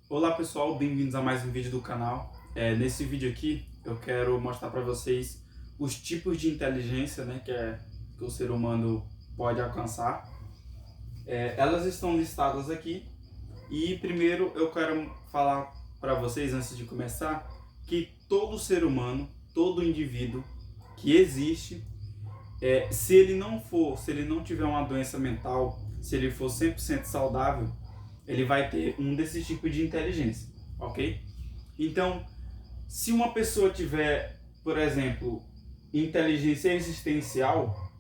Olá pessoal, bem-vindos a mais um vídeo do canal. Nesse vídeo aqui eu quero mostrar para vocês os tipos de inteligência, né, que o ser humano pode alcançar. Elas estão listadas aqui e primeiro eu quero falar para vocês, antes de começar, que todo ser humano, todo indivíduo que existe, se ele não tiver uma doença mental, se ele for 100% saudável, ele vai ter um desses tipos de inteligência, ok? Então, se uma pessoa tiver, por exemplo, inteligência existencial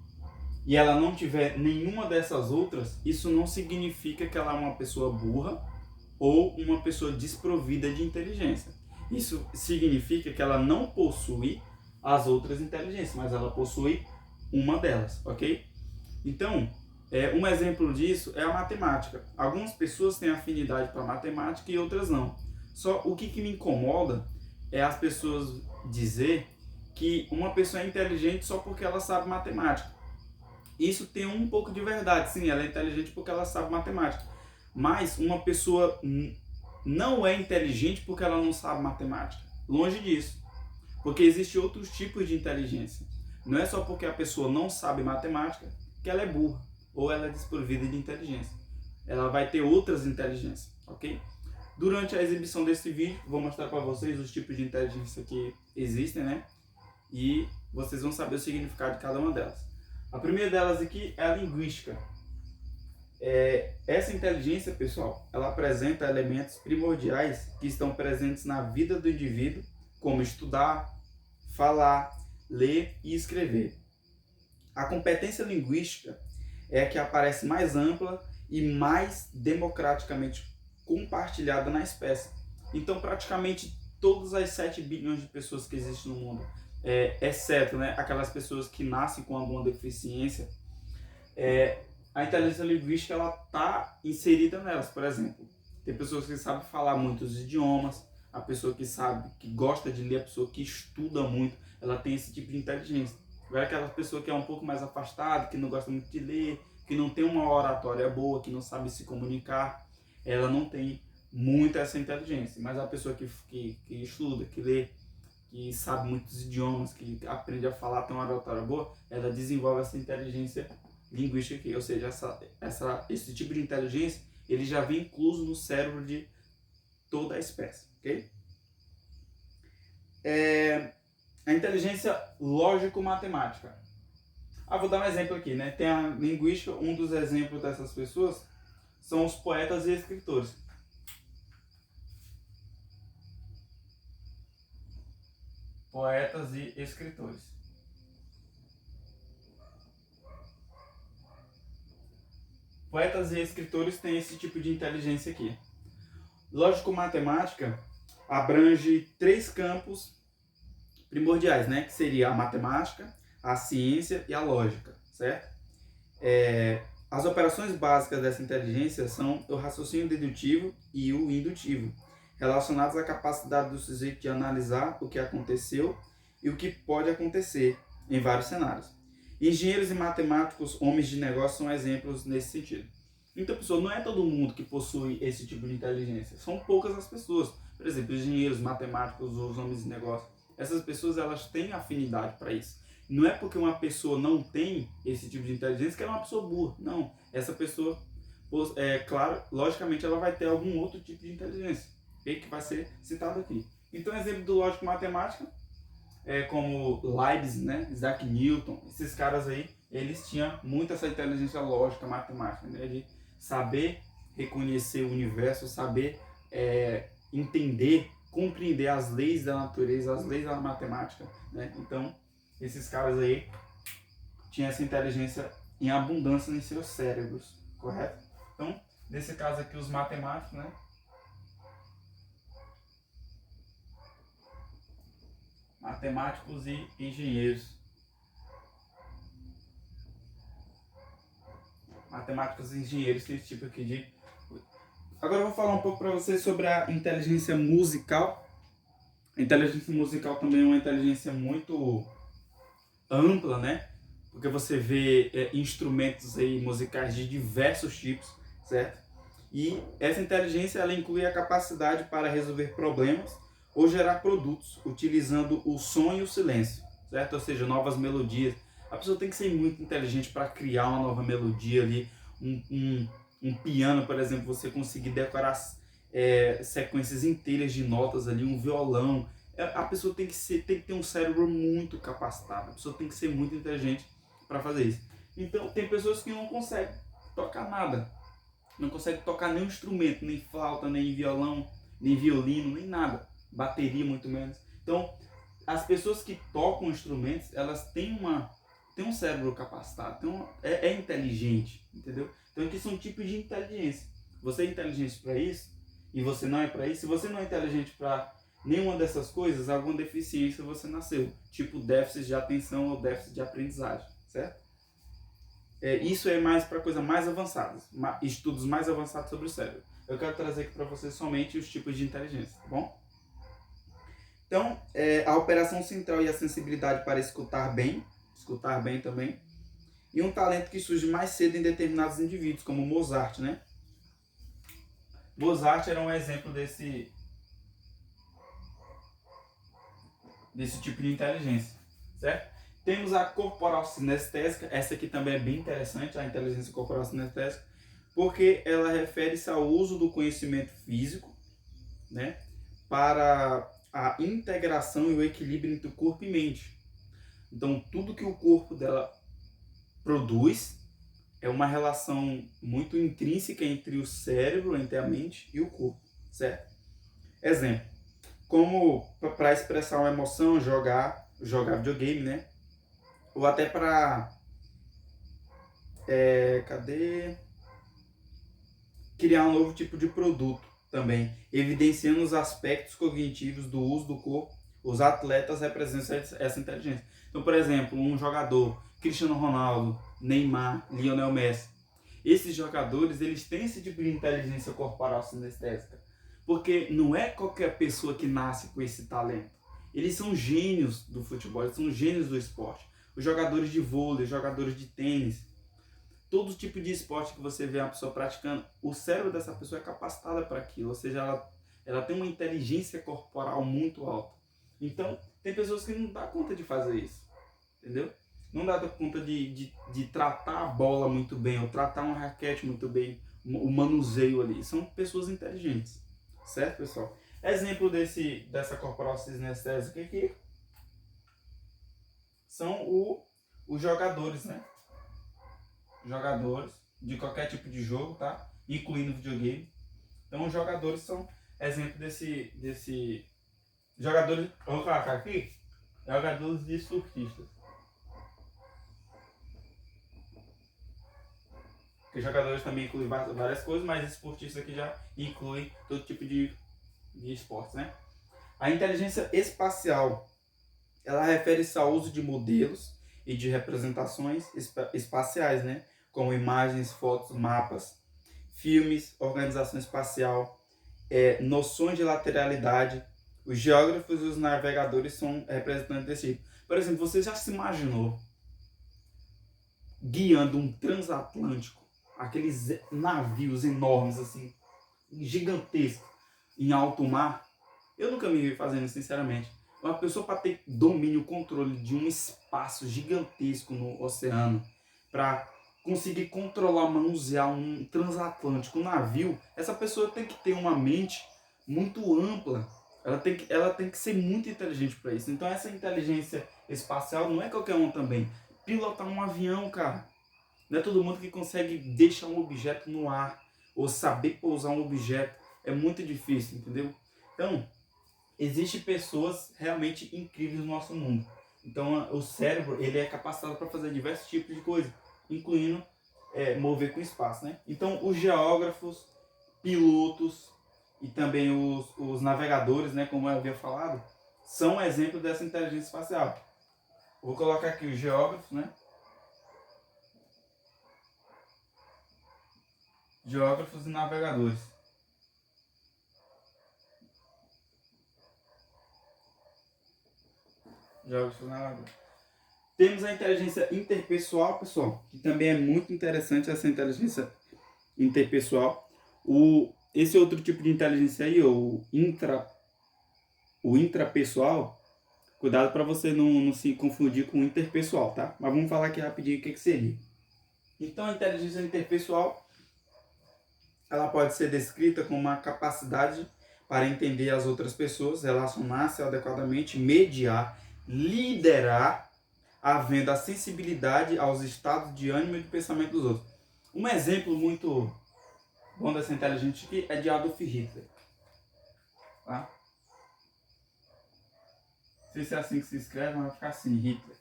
e ela não tiver nenhuma dessas outras, isso não significa que ela é uma pessoa burra ou uma pessoa desprovida de inteligência. Isso significa que ela não possui as outras inteligências, mas ela possui uma delas, ok? Então, um exemplo disso é a matemática. Algumas pessoas têm afinidade para matemática e outras não. Só o que me incomoda é as pessoas dizer que uma pessoa é inteligente só porque ela sabe matemática. Isso tem um pouco de verdade, sim, ela é inteligente porque ela sabe matemática. Mas uma pessoa não é inteligente porque ela não sabe matemática. Longe disso. Porque existem outros tipos de inteligência. Não é só porque a pessoa não sabe matemática que ela é burra ou ela é desprovida de inteligência. Ela vai ter outras inteligências, ok? Durante a exibição desse vídeo, vou mostrar para vocês os tipos de inteligência que existem, né? E vocês vão saber o significado de cada uma delas. A primeira delas aqui é a linguística. Essa inteligência, pessoal, ela apresenta elementos primordiais que estão presentes na vida do indivíduo, como estudar, falar, ler e escrever. A competência linguística é a que aparece mais ampla e mais democraticamente compartilhada na espécie. Então, praticamente todas as 7 bilhões de pessoas que existem no mundo, exceto, né, aquelas pessoas que nascem com alguma deficiência, a inteligência linguística ela está inserida nelas. Por exemplo, tem pessoas que sabem falar muitos idiomas, a pessoa que sabe, que gosta de ler, a pessoa que estuda muito, ela tem esse tipo de inteligência. Agora aquela pessoa que é um pouco mais afastada, que não gosta muito de ler, que não tem uma oratória boa, que não sabe se comunicar, ela não tem muito essa inteligência. Mas a pessoa que estuda, que lê, que sabe muitos idiomas, que aprende a falar, tem uma oratória boa, ela desenvolve essa inteligência linguística aqui. Ou seja, esse tipo de inteligência, ele já vem incluso no cérebro de toda a espécie, ok? A inteligência lógico-matemática. Vou dar um exemplo aqui, né? Tem a linguística, um dos exemplos dessas pessoas são os poetas e escritores. Poetas e escritores. Poetas e escritores têm esse tipo de inteligência aqui. Lógico-matemática abrange 3 campos primordiais, né? Que seria a matemática, a ciência e a lógica, certo? As operações básicas dessa inteligência são o raciocínio dedutivo e o indutivo, relacionados à capacidade do sujeito de analisar o que aconteceu e o que pode acontecer em vários cenários. Engenheiros e matemáticos, homens de negócio, são exemplos nesse sentido. Então, pessoal, não é todo mundo que possui esse tipo de inteligência. São poucas as pessoas. Por exemplo, engenheiros, matemáticos, os homens de negócio. Essas pessoas, elas têm afinidade para isso. Não é porque uma pessoa não tem esse tipo de inteligência que ela é uma pessoa burra. Não. Essa pessoa, claro, logicamente, ela vai ter algum outro tipo de inteligência, okay? Que vai ser citado aqui. Então, exemplo do lógico matemática, como Leibniz, né? Isaac Newton, esses caras aí, eles tinham muito essa inteligência lógica, matemática, né? De saber reconhecer o universo, saber entender, compreender as leis da natureza, as leis da matemática, né? Então, esses caras aí tinham essa inteligência em abundância em seus cérebros, correto? Então, nesse caso aqui, os matemáticos, né? Matemáticos e engenheiros. Matemáticos e engenheiros têm esse tipo aqui de... Agora eu vou falar um pouco para vocês sobre a inteligência musical. A inteligência musical também é uma inteligência muito ampla, né? Porque você vê instrumentos aí musicais de diversos tipos, certo? E essa inteligência ela inclui a capacidade para resolver problemas ou gerar produtos utilizando o som e o silêncio, certo? Ou seja, novas melodias. A pessoa tem que ser muito inteligente para criar uma nova melodia ali, um piano, por exemplo, você conseguir decorar sequências inteiras de notas ali, um violão. A pessoa tem que ter um cérebro muito capacitado, a pessoa tem que ser muito inteligente para fazer isso. Então, tem pessoas que não conseguem tocar nada, não conseguem tocar nenhum instrumento, nem flauta, nem violão, nem violino, nem nada, bateria muito menos. Então, as pessoas que tocam instrumentos, elas têm um cérebro capacitado, é inteligente, entendeu? Então, aqui são tipos de inteligência. Você é inteligente para isso e você não é para isso. Se você não é inteligente para nenhuma dessas coisas, alguma deficiência você nasceu, tipo déficit de atenção ou déficit de aprendizagem, certo? Isso é mais para coisas mais avançadas, estudos mais avançados sobre o cérebro. Eu quero trazer aqui para vocês somente os tipos de inteligência, tá bom? Então, a operação central e a sensibilidade para escutar bem também, e um talento que surge mais cedo em determinados indivíduos, como Mozart, né? Mozart era um exemplo desse tipo de inteligência, certo? Temos a corporal sinestésica, essa aqui também é bem interessante, a inteligência corporal sinestésica, porque ela refere-se ao uso do conhecimento físico, né, para a integração e o equilíbrio entre o corpo e mente. Então, tudo que o corpo dela produz é uma relação muito intrínseca entre o cérebro, entre a mente e o corpo, certo? Exemplo, como para expressar uma emoção, jogar videogame, né? Ou até para criar um novo tipo de produto também, evidenciando os aspectos cognitivos do uso do corpo. Os atletas representam essa inteligência. Então, por exemplo, um jogador, Cristiano Ronaldo, Neymar, Lionel Messi, esses jogadores, eles têm esse tipo de inteligência corporal sinestésica, porque não é qualquer pessoa que nasce com esse talento. Eles são gênios do futebol, eles são gênios do esporte. Os jogadores de vôlei, jogadores de tênis, todo tipo de esporte que você vê uma pessoa praticando, o cérebro dessa pessoa é capacitado para aquilo, ou seja, ela tem uma inteligência corporal muito alta. Então, tem pessoas que não dão conta de fazer isso, entendeu? Não dá conta de tratar a bola muito bem, ou tratar uma raquete muito bem, o manuseio ali. São pessoas inteligentes, certo, pessoal? Exemplo dessa corporal sinestésica aqui são os jogadores, né? Jogadores de qualquer tipo de jogo, tá? Incluindo videogame. Então, os jogadores são exemplo desse jogadores, vamos colocar aqui, jogadores de surfistas. Porque jogadores também incluem várias coisas, mas esportistas aqui já inclui todo tipo de esportes, né? A inteligência espacial, ela refere-se ao uso de modelos e de representações espaciais, né? Como imagens, fotos, mapas, filmes, organização espacial, noções de lateralidade. Os geógrafos e os navegadores são representantes desse tipo. Por exemplo, você já se imaginou guiando um transatlântico, aqueles navios enormes, assim, gigantescos, em alto mar? Eu nunca me vi fazendo, sinceramente. Uma pessoa para ter domínio, controle de um espaço gigantesco no oceano, para conseguir controlar, manusear um transatlântico, um navio, essa pessoa tem que ter uma mente muito ampla. Ela tem que ser muito inteligente para isso. Então essa inteligência espacial não é qualquer um também. Pilotar um avião, cara, não é todo mundo que consegue deixar um objeto no ar ou saber pousar um objeto. É muito difícil, entendeu? Então, existem pessoas realmente incríveis no nosso mundo. Então, o cérebro ele é capacitado para fazer diversos tipos de coisas, incluindo mover com espaço, né? Então, os geógrafos, pilotos e também os navegadores, né, como eu havia falado, são exemplos dessa inteligência espacial. Vou colocar aqui os geógrafos, né? Geógrafos e navegadores. Geógrafos e navegadores. Temos a inteligência interpessoal, pessoal, que também é muito interessante essa inteligência interpessoal, Esse outro tipo de inteligência aí, o intrapessoal, cuidado para você não se confundir com o interpessoal, tá? Mas vamos falar aqui rapidinho o que seria. Então, a inteligência interpessoal, ela pode ser descrita como uma capacidade para entender as outras pessoas, relacionar-se adequadamente, mediar, liderar, havendo a sensibilidade aos estados de ânimo e de pensamento dos outros. Um exemplo muito bom dessa inteligência aqui é de Adolf Hitler. Tá? Não sei se é assim que se escreve, mas vai ficar assim, Hitler.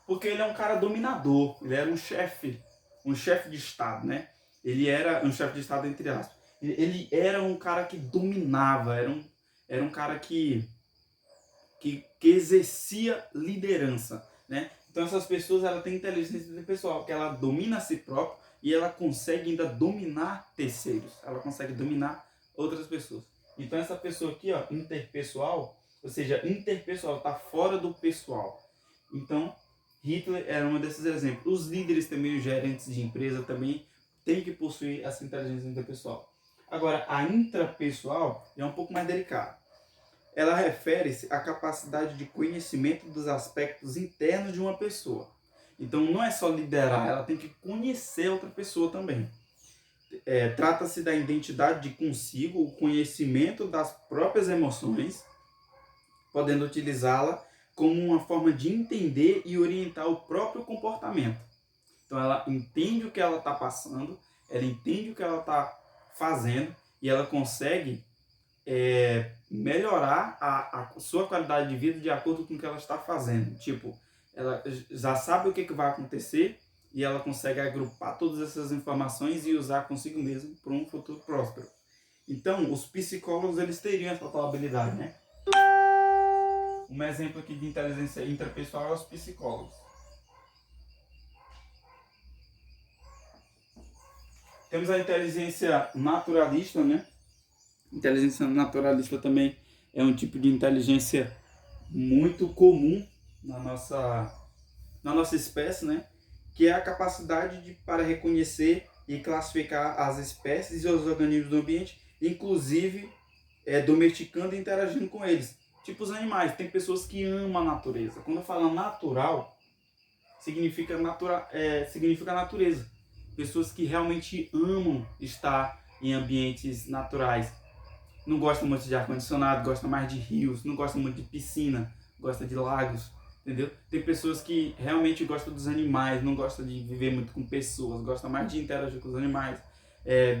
Porque ele é um cara dominador, ele era um chefe de Estado, né? Ele era um chefe de Estado, entre aspas. Ele era um cara que dominava, era um cara que exercia liderança, né? Então essas pessoas, ela tem inteligência pessoal, que ela domina a si própria e ela consegue ainda dominar terceiros, ela consegue dominar outras pessoas. Então essa pessoa aqui, ó, interpessoal, ou seja, interpessoal, está fora do pessoal. Então Hitler era um desses exemplos. Os líderes também, os gerentes de empresa também têm que possuir essa inteligência interpessoal. Agora, a intrapessoal é um pouco mais delicada. Ela refere-se à capacidade de conhecimento dos aspectos internos de uma pessoa. Então, não é só liderar, ela tem que conhecer outra pessoa também. Trata-se da identidade de consigo, o conhecimento das próprias emoções, podendo utilizá-la como uma forma de entender e orientar o próprio comportamento. Então, ela entende o que ela está passando, ela entende o que ela está fazendo e ela consegue melhorar a sua qualidade de vida de acordo com o que ela está fazendo. Tipo, ela já sabe o que vai acontecer e ela consegue agrupar todas essas informações e usar consigo mesmo para um futuro próspero. Então, os psicólogos, eles teriam essa tal habilidade, né? Um exemplo aqui de inteligência intrapessoal é os psicólogos. Temos a inteligência naturalista, né? Inteligência naturalista também é um tipo de inteligência muito comum na nossa espécie, né? Que é a capacidade para reconhecer e classificar as espécies e os organismos do ambiente, inclusive domesticando e interagindo com eles. Tipo os animais, tem pessoas que amam a natureza. Quando eu falo natural, significa natureza. Pessoas que realmente amam estar em ambientes naturais. Não gosta muito de ar-condicionado, gosta mais de rios, não gosta muito de piscina, gosta de lagos, entendeu? Tem pessoas que realmente gostam dos animais, não gostam de viver muito com pessoas, gosta mais de interagir com os animais,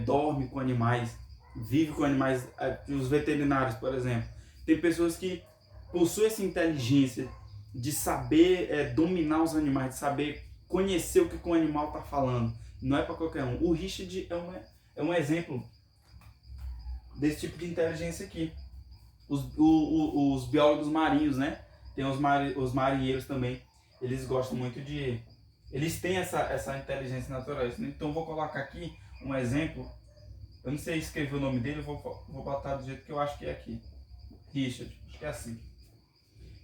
dorme com animais, vive com animais, os veterinários, por exemplo. Tem pessoas que possuem essa inteligência de saber dominar os animais, de saber conhecer o que o animal está falando. Não é para qualquer um. O Richard é um exemplo desse tipo de inteligência aqui. Os biólogos marinhos, né? Tem os marinheiros também. Eles gostam muito de... Eles têm essa inteligência naturalista. Então, vou colocar aqui um exemplo. Eu não sei escrever o nome dele, eu vou botar do jeito que eu acho que é aqui. Richard, acho que é assim.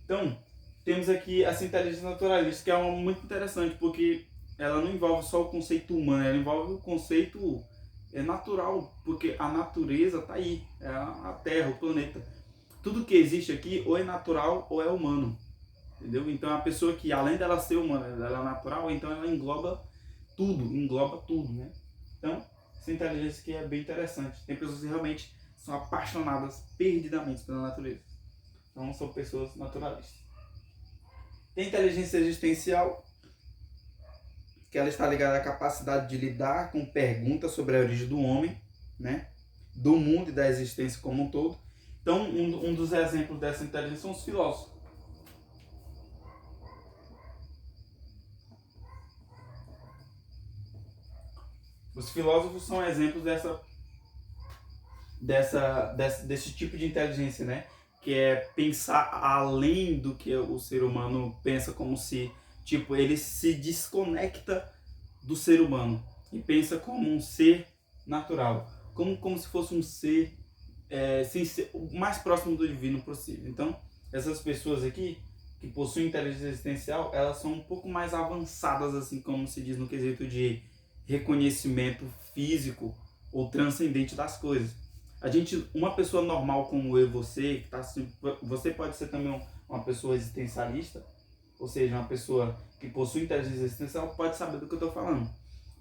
Então, temos aqui essa inteligência naturalista, que é uma muito interessante, porque ela não envolve só o conceito humano, ela envolve o conceito natural, porque a natureza está aí, é a Terra, o planeta. Tudo que existe aqui ou é natural ou é humano, entendeu? Então, a pessoa que, além dela ser humana, ela é natural, então ela engloba tudo, né? Então, essa inteligência aqui é bem interessante. Tem pessoas que realmente são apaixonadas perdidamente pela natureza. Então, são pessoas naturalistas. Tem inteligência existencial, que ela está ligada à capacidade de lidar com perguntas sobre a origem do homem, né? Do mundo e da existência como um todo. Então, um dos exemplos dessa inteligência são os filósofos. Os filósofos são exemplos desse tipo de inteligência, né? Que é pensar além do que o ser humano pensa, como se, tipo, ele se desconecta do ser humano e pensa como um ser natural, como se fosse um ser, sem ser o mais próximo do divino possível. Então, essas pessoas aqui que possuem inteligência existencial, elas são um pouco mais avançadas, assim como se diz no quesito de reconhecimento físico ou transcendente das coisas. Uma pessoa normal como eu e você, que tá assim, você pode ser também uma pessoa existencialista, ou seja, uma pessoa que possui inteligência existencial, pode saber do que eu estou falando.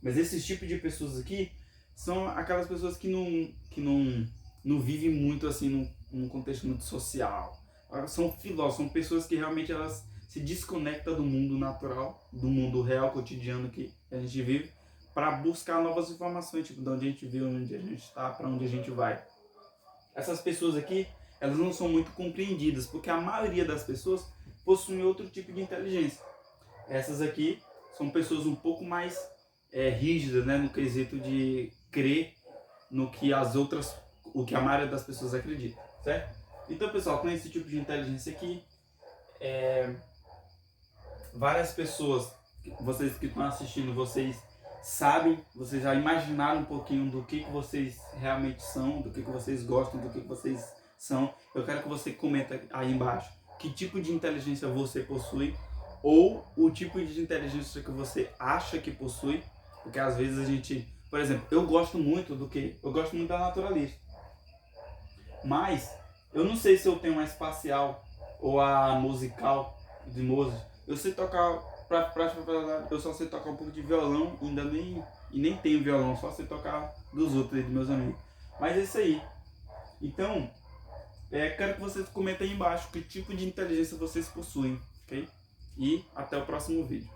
Mas esses tipos de pessoas aqui são aquelas pessoas que não vivem muito assim num contexto muito social. Elas são filósofos, são pessoas que realmente elas se desconectam do mundo natural, do mundo real, cotidiano que a gente vive, para buscar novas informações, tipo de onde a gente veio, onde a gente está, para onde a gente vai. Essas pessoas aqui, elas não são muito compreendidas, porque a maioria das pessoas possuem outro tipo de inteligência. Essas aqui são pessoas um pouco mais rígidas, né, no quesito de crer no que o que a maioria das pessoas acredita, certo? Então, pessoal, com esse tipo de inteligência aqui, várias pessoas, vocês que estão assistindo, vocês sabem, vocês já imaginaram um pouquinho do que vocês realmente são, do que vocês gostam, do que vocês são. Eu quero que você comenta aí embaixo que tipo de inteligência você possui, ou o tipo de inteligência que você acha que possui, porque às vezes a gente, por exemplo, eu gosto muito da naturalista, mas eu não sei se eu tenho a espacial ou a musical de Mozart. Eu sei tocar, eu só sei tocar um pouco de violão, e nem tenho violão, só sei tocar dos outros, dos meus amigos. Mas é isso aí. Então, quero que vocês comentem aí embaixo que tipo de inteligência vocês possuem, ok? E até o próximo vídeo.